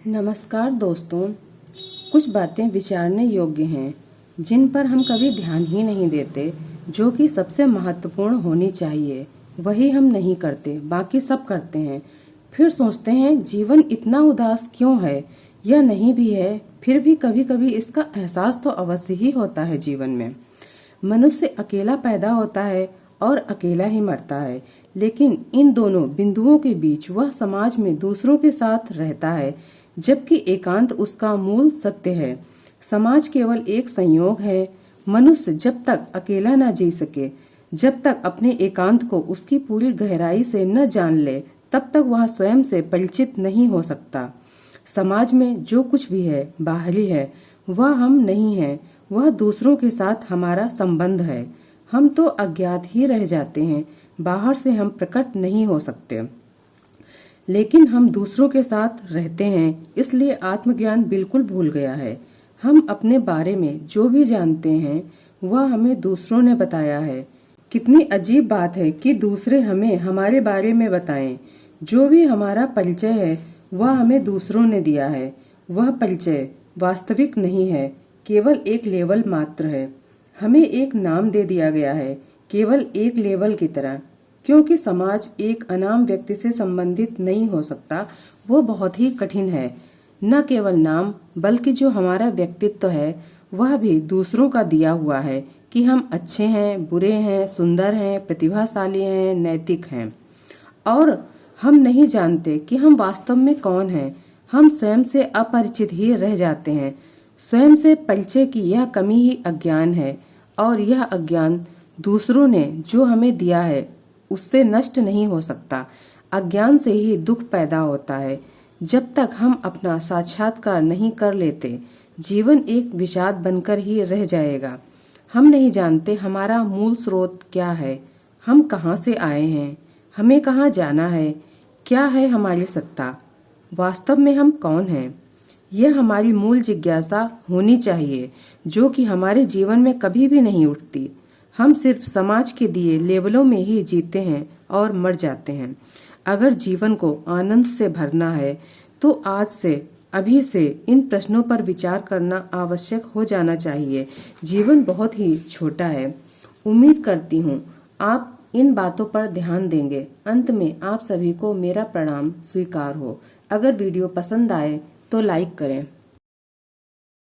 नमस्कार दोस्तों, कुछ बातें विचारने योग्य हैं जिन पर हम कभी ध्यान ही नहीं देते। जो कि सबसे महत्वपूर्ण होनी चाहिए वही हम नहीं करते, बाकी सब करते हैं। फिर सोचते हैं जीवन इतना उदास क्यों है या नहीं भी है, फिर भी कभी कभी इसका एहसास तो अवश्य ही होता है। जीवन में मनुष्य अकेला पैदा होता है और अकेला ही मरता है, लेकिन इन दोनों बिंदुओं के बीच वह समाज में दूसरों के साथ रहता है, जबकि एकांत उसका मूल सत्य है। समाज केवल एक संयोग है। मनुष्य जब तक अकेला न जी सके, जब तक अपने एकांत को उसकी पूरी गहराई से न जान ले, तब तक वह स्वयं से परिचित नहीं हो सकता। समाज में जो कुछ भी है बाहरी है, वह हम नहीं है, वह दूसरों के साथ हमारा संबंध है। हम तो अज्ञात ही रह जाते हैं, बाहर से हम प्रकट नहीं हो सकते, लेकिन हम दूसरों के साथ रहते हैं, इसलिए आत्मज्ञान बिल्कुल भूल गया है। हम अपने बारे में जो भी जानते हैं वह हमें दूसरों ने बताया है। कितनी अजीब बात है कि दूसरे हमें हमारे बारे में बताएं। जो भी हमारा परिचय है वह हमें दूसरों ने दिया है। वह परिचय वास्तविक नहीं है, केवल एक लेबल मात्र है। हमें एक नाम दे दिया गया है, केवल एक लेबल की तरह, क्योंकि समाज एक अनाम व्यक्ति से संबंधित नहीं हो सकता। वो बहुत ही कठिन है। न केवल नाम, बल्कि जो हमारा व्यक्तित्व है वह भी दूसरों का दिया हुआ है कि हम अच्छे हैं, बुरे हैं, सुंदर हैं, प्रतिभाशाली हैं, नैतिक हैं। और हम नहीं जानते कि हम वास्तव में कौन हैं। हम स्वयं से अपरिचित ही रह जाते हैं। स्वयं से परिचय की यह कमी ही अज्ञान है, और यह अज्ञान दूसरों ने जो हमें दिया है उससे नष्ट नहीं हो सकता। अज्ञान से ही दुख पैदा होता है। जब तक हम अपना साक्षात्कार नहीं कर लेते, जीवन एक विषाद बनकर ही रह जाएगा। हम नहीं जानते हमारा मूल स्रोत क्या है, हम कहाँ से आए हैं, हमें कहाँ जाना है, क्या है हमारी सत्ता, वास्तव में हम कौन हैं। यह हमारी मूल जिज्ञासा होनी चाहिए, जो कि हमारे जीवन में कभी भी नहीं उठती। हम सिर्फ समाज के दिए लेबलों में ही जीते हैं और मर जाते हैं। अगर जीवन को आनंद से भरना है तो आज से, अभी से इन प्रश्नों पर विचार करना आवश्यक हो जाना चाहिए। जीवन बहुत ही छोटा है। उम्मीद करती हूँ आप इन बातों पर ध्यान देंगे। अंत में आप सभी को मेरा प्रणाम स्वीकार हो। अगर वीडियो पसंद आए तो लाइक करें।